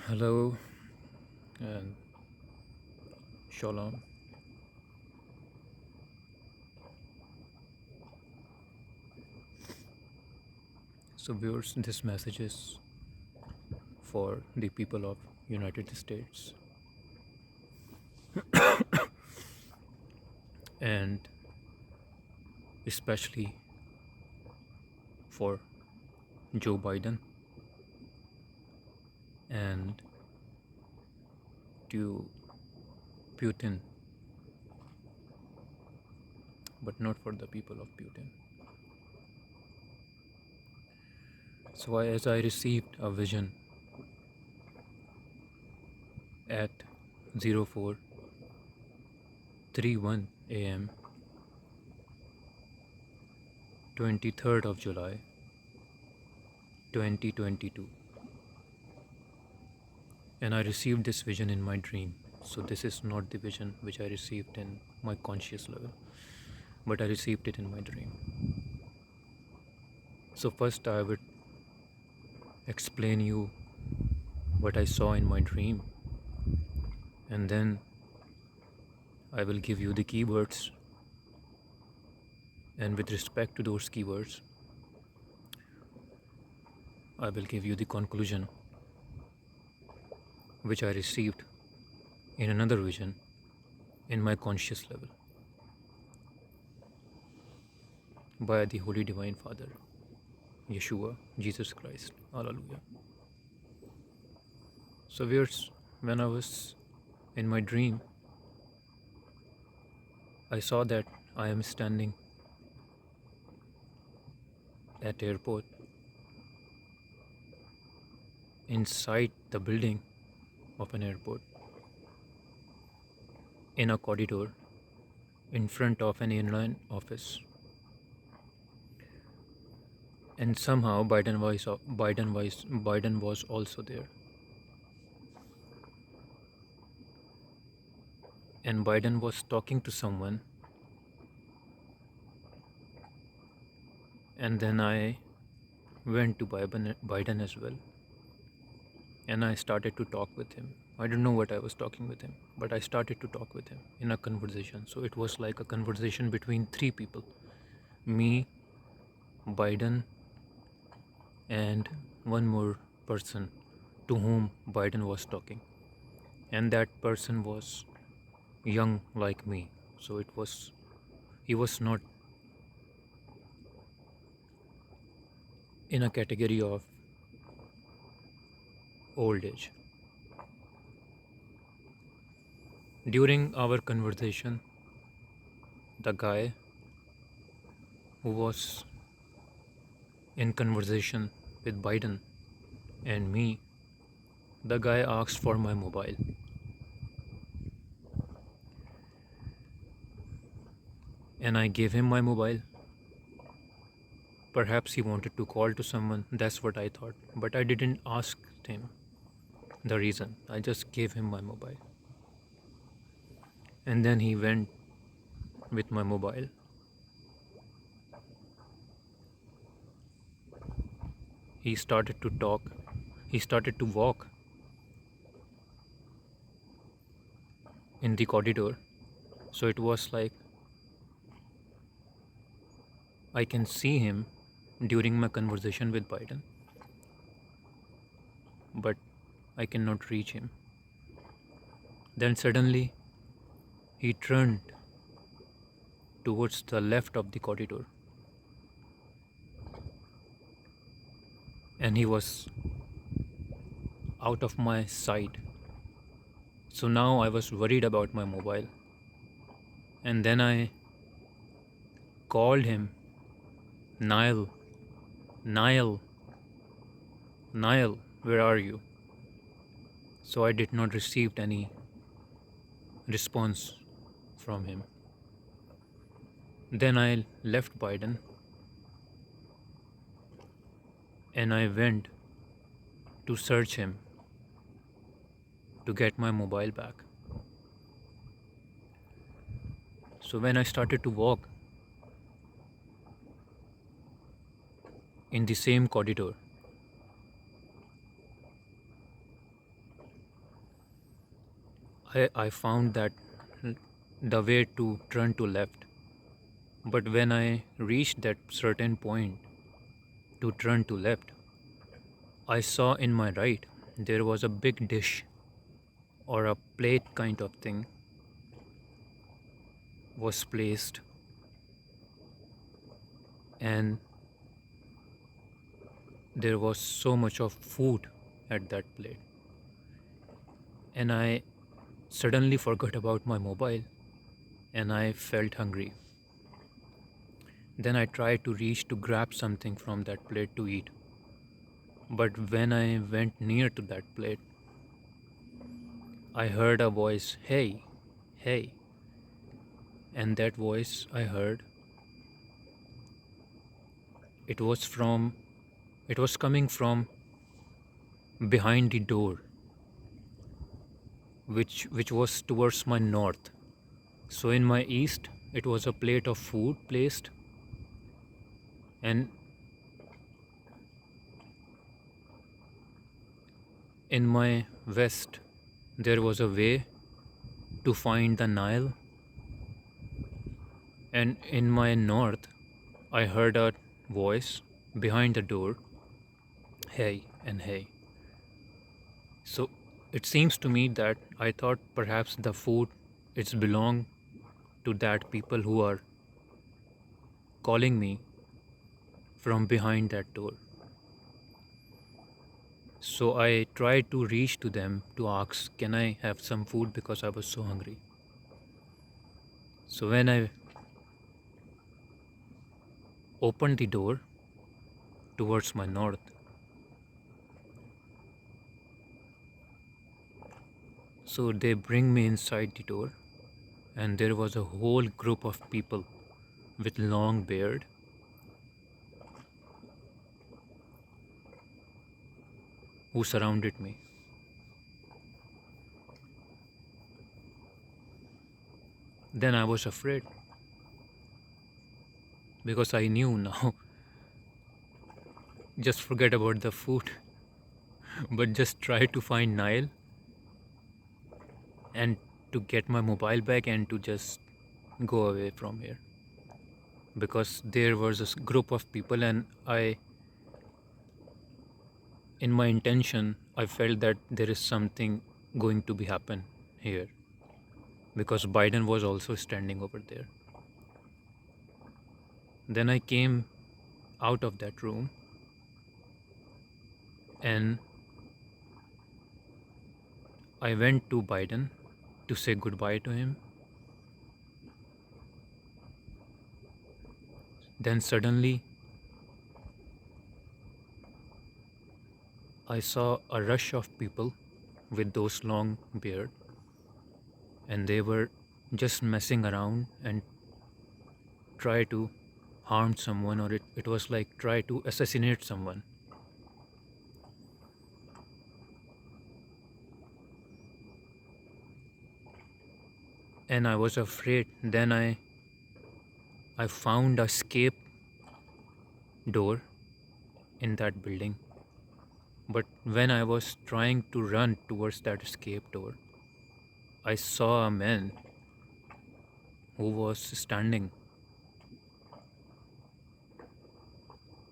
Hello and shalom. So viewers, this message is for the people of United States and especially for Joe Biden and to Putin, but not for the people of Putin. So as I received a vision at 04:31 a.m. 23rd of July 2022, and I received this vision in my dream. So this is not the vision which I received in my conscious level, but I received it in my dream. So first I would explain you what I saw in my dream, and then I will give you the keywords, and with respect to those keywords I will give you the conclusion which I received in another vision in my conscious level by the Holy Divine Father, Yeshua, Jesus Christ. Hallelujah. So viewers, when I was in my dream, I saw that I am standing at airport inside the building of an airport in a corridor in front of an airline office, and somehow Biden was also there, and Biden was talking to someone, and then I went to Biden as well, and I started to talk with him. I don't know what I was talking with him, but I started to talk with him in a conversation. So it was like a conversation between three people: me, Biden, and one more person to whom Biden was talking. And that person was young like me. So he was not in a category of old age. During our conversation, the guy who was in conversation with Biden and me, the guy asked for my mobile. And I gave him my mobile. Perhaps he wanted to call to someone, that's what I thought. But I didn't ask him the reason. I just gave him my mobile. And then he went with my mobile. He started to talk. He started to walk in the corridor. So it was like I can see him during my conversation with Biden, but I cannot reach him. Then suddenly he turned towards the left of the corridor, and he was out of my sight. So now I was worried about my mobile, and then I called him, Niall, Niall, Niall, where are you? So I did not receive any response from him. Then I left Biden and I went to search him to get my mobile back. So when I started to walk in the same corridor, I found that the way to turn to left. But when I reached that certain point to turn to left, I saw in my right there was a big dish or a plate kind of thing was placed, and there was so much of food at that plate. And I suddenly forgot about my mobile and I felt hungry. Then I tried to reach to grab something from that plate to eat. But when I went near to that plate, I heard a voice, "Hey, hey." And that voice I heard, it was from, it was coming from behind the door, which was towards my north. So in my east, it was a plate of food placed, and in my west, there was a way to find the Nile, and in my north, I heard a voice behind the door, "Hey" and "Hey." So it seems to me that I thought perhaps the food it's belong to that people who are calling me from behind that door. So I tried to reach to them to ask, "Can I have some food?" because I was so hungry. So when I opened the door towards my north, so they bring me inside the door, and there was a whole group of people with long beard who surrounded me. Then I was afraid because I knew now just forget about the food, but just try to find Nile and to get my mobile back and to just go away from here, because there was a group of people, and I, in my intention, I felt that there is something going to be happen here, because Biden was also standing over there. Then I came out of that room and I went to Biden to say goodbye to him. Then suddenly I saw a rush of people with those long beard, and they were just messing around and try to harm someone, or it was like try to assassinate someone. And I was afraid. Then I found a escape door in that building. But when I was trying to run towards that escape door, I saw a man who was standing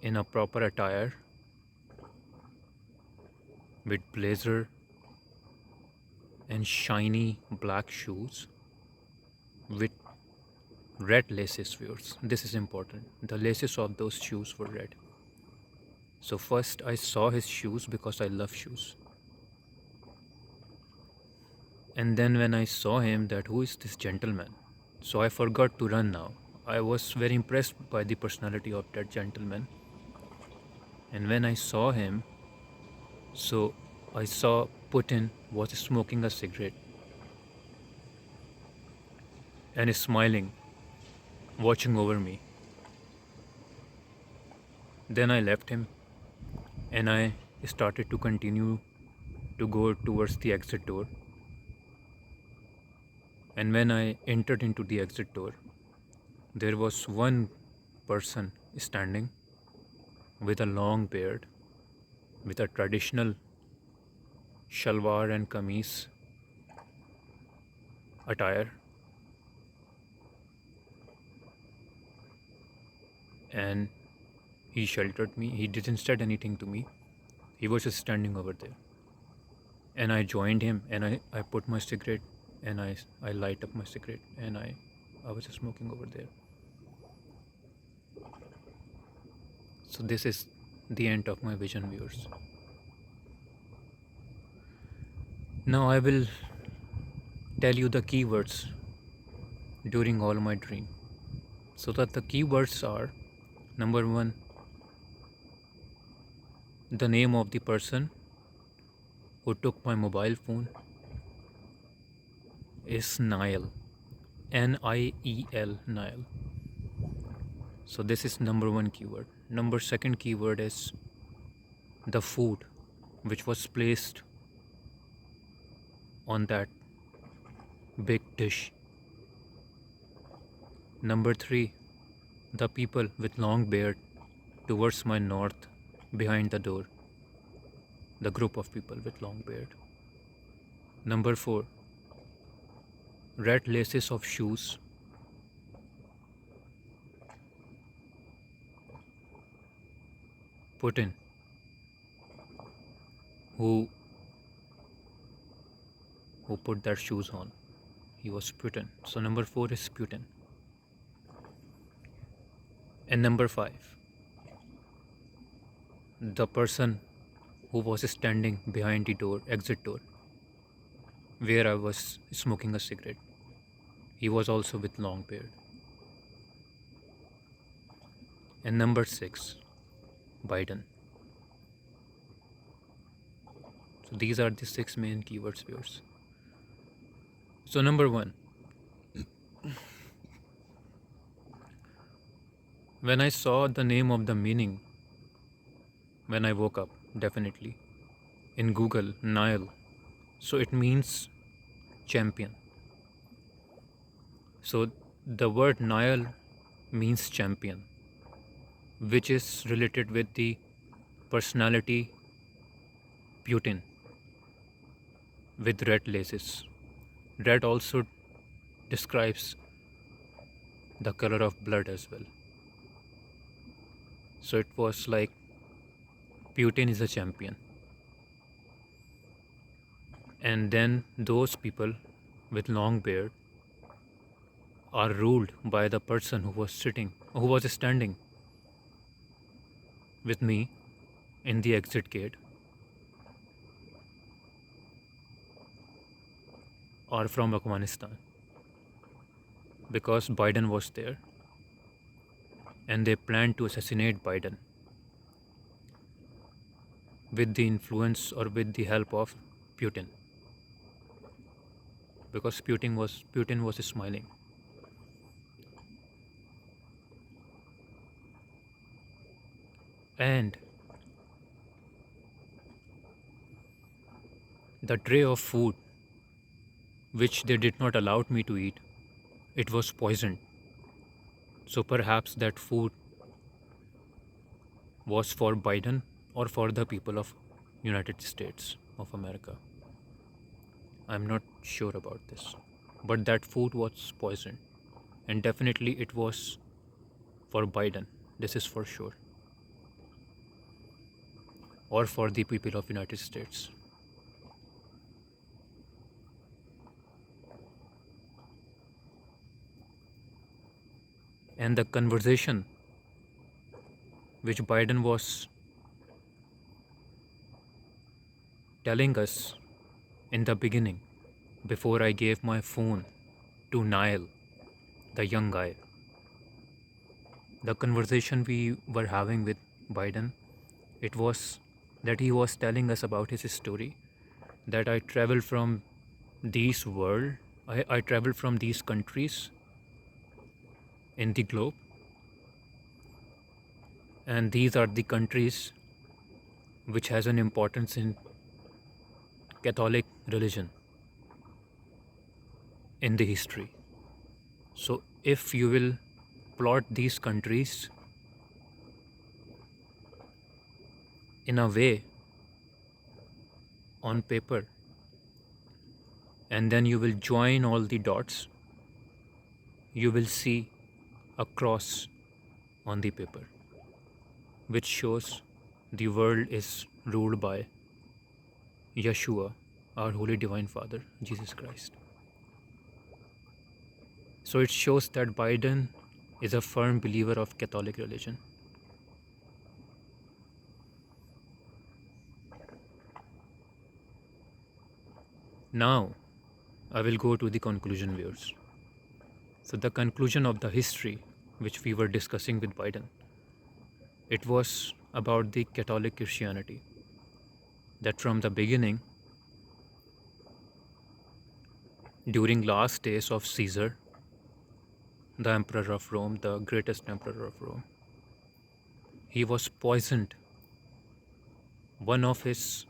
in a proper attire with blazer and shiny black shoes with red laces shoes. This is important. The laces of those shoes were red. So first I saw his shoes because I love shoes. And then when I saw him, that who is this gentleman? So I forgot to run now. I was very impressed by the personality of that gentleman. And when I saw him, so I saw Putin was smoking a cigarette and is smiling, watching over me. Then I left him and I started to continue to go towards the exit door. And when I entered into the exit door, there was one person standing with a long beard, with a traditional shalwar and kameez, attire, and he sheltered me. He didn't say anything to me. He was just standing over there. And I joined him, and I put my cigarette, and I light up my cigarette, and I was just smoking over there. So this is the end of my vision, viewers. Now I will tell you the keywords during all my dream. So that the keywords are: number 1, the name of the person who took my mobile phone is Niall, Niel, Niall. So this is number 1 keyword. Number 2 keyword is the food which was placed on that big dish. Number 3, the people with long beard towards my north behind the door. The group of people with long beard. Number 4, red laces of shoes. Putin, who put that shoes on. He was Putin. So number 4 is Putin. And number 5, the person who was standing behind the door, exit door, where I was smoking a cigarette. He was also with long beard. And number 6, Biden. So these are the 6 main keywords, viewers. So number 1, when I saw the name of the meaning, when I woke up, definitely, in Google, Niall, so it means champion. So the word Niall means champion, which is related with the personality Putin with red laces. Red also describes the color of blood as well. So it was like Putin is a champion. And then those people with long beard are ruled by the person who was standing with me in the exit gate, are from Afghanistan, because Biden was there and they planned to assassinate Biden with the influence or with the help of Putin, because Putin was smiling. And the tray of food which they did not allow me to eat, it was poisoned. So perhaps that food was for Biden or for the people of United States of America. I'm not sure about this. But that food was poisoned. And definitely it was for Biden. This is for sure. Or for the people of United States. And the conversation which Biden was telling us in the beginning, before I gave my phone to Niall, the young guy, the conversation we were having with Biden, it was that he was telling us about his story, that I traveled from these world, I traveled from these countries in the globe, and these are the countries which has an importance in Catholic religion in the history. So if you will plot these countries in a way on paper, and then you will join all the dots, you will see a cross on the paper, which shows the world is ruled by Yeshua, our Holy Divine Father, Jesus Christ. So it shows that Biden is a firm believer of Catholic religion. Now, I will go to the conclusion, viewers. So the conclusion of the history which we were discussing with Biden, it was about the Catholic Christianity. That from the beginning, during last days of Caesar, the Emperor of Rome, the greatest Emperor of Rome, he was poisoned. One of his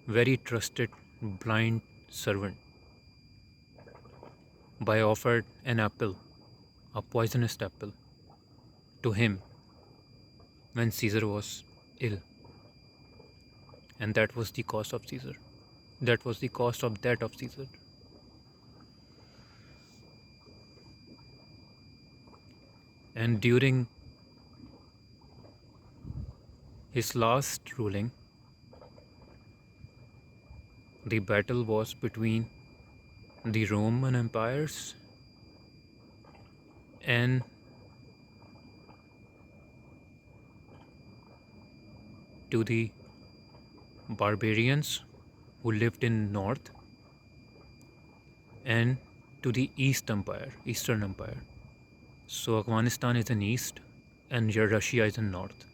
very trusted blind servant by offered an apple, a poisonous apple, to him when Caesar was ill. And that was the cost of Caesar. That was the cost of death of Caesar. And during his last ruling, the battle was between the Roman empires and to the barbarians who lived in north, and to the Eastern Empire. So Afghanistan is in east and Russia is in north.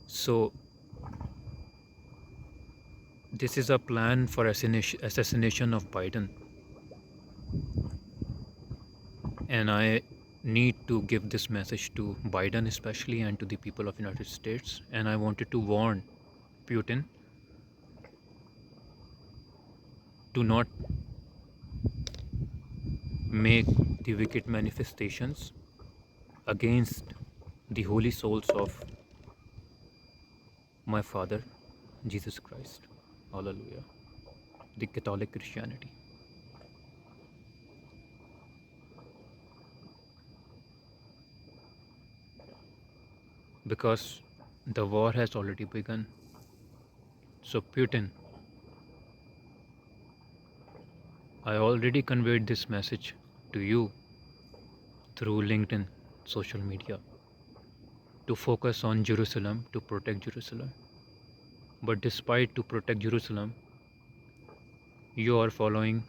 So this is a plan for assassination of Biden. And I need to give this message to Biden especially and to the people of United States. And I wanted to warn Putin to not make the wicked manifestations against the holy souls of my Father, Jesus Christ. Hallelujah. The Catholic Christianity. Because the war has already begun. So Putin, I already conveyed this message to you through LinkedIn, social media, to focus on Jerusalem, to protect Jerusalem. But despite to protect Jerusalem, you are following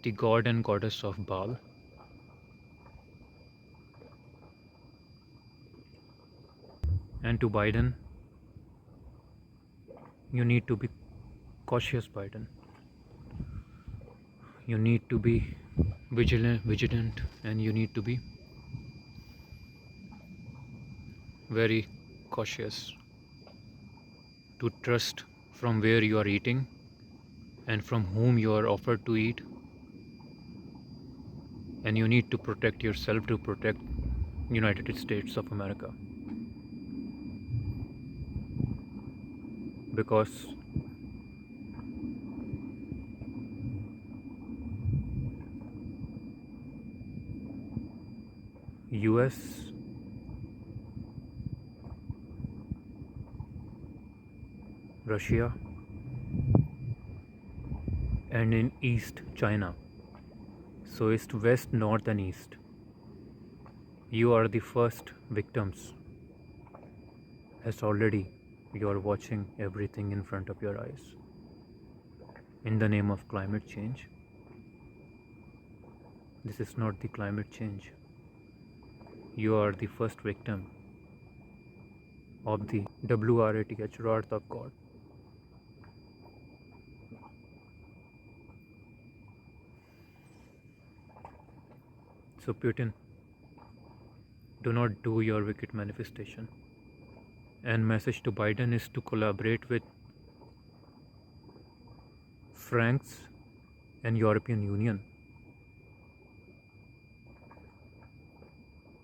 the god and goddess of Baal. And to Biden, you need to be cautious, Biden. You need to be vigilant, and you need to be very cautious to trust from where you are eating and from whom you are offered to eat. And you need to protect yourself to protect United States of America. Because US, Russia, and in East China, so East, West, North and East, you are the first victims, as already you are watching everything in front of your eyes. In the name of climate change, this is not the climate change. You are the first victim of the WRATH, wrath of God. So Putin, do not do your wicked manifestation. And message to Biden is to collaborate with France and European Union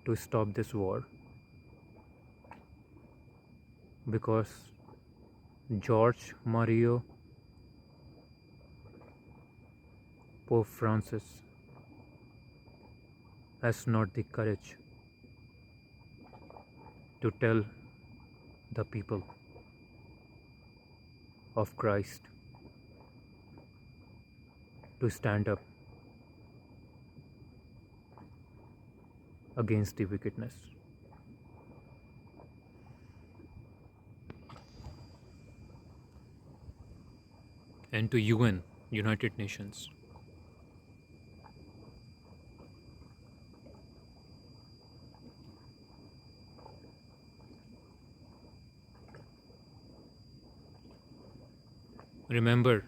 to stop this war. because George Mario Pope Francis has not the courage to tell the people of Christ to stand up against the wickedness. And to UN, United Nations, remember,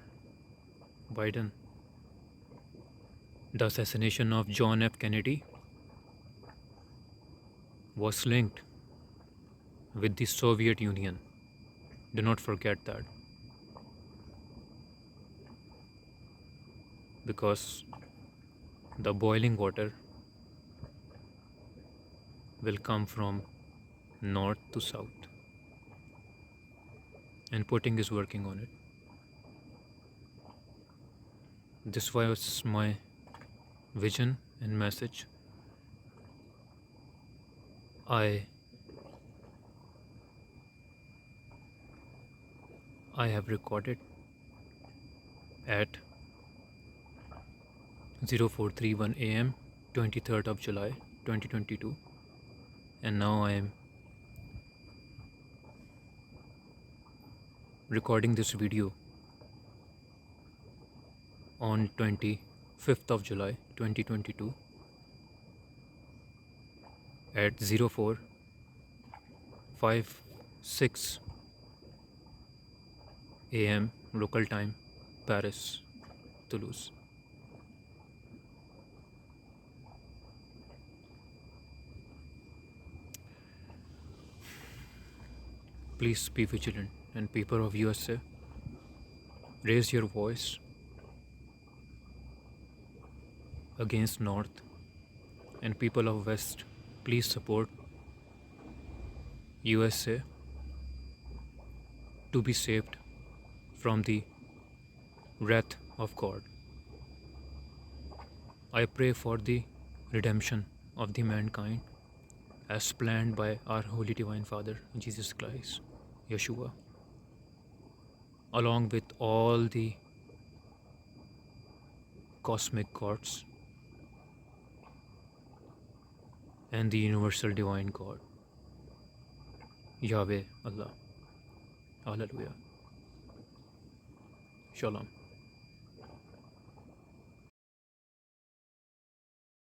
Biden, the assassination of John F. Kennedy was linked with the Soviet Union. Do not forget that. Because the boiling water will come from north to south, and Putin is working on it. This was my vision and message. I have recorded at 0431 AM 23rd of July 2022, and now I am recording this video on 25th of July 2022 at 0456 AM local time, Paris, Toulouse. Please be vigilant, and people of USA, raise your voice against North, and people of West, please support USA to be saved from the wrath of God. I pray for the redemption of the mankind as planned by our Holy Divine Father, Jesus Christ, SHUA, along with all the cosmic gods and the universal divine God, Yahweh Allah. Hallelujah. Shalom.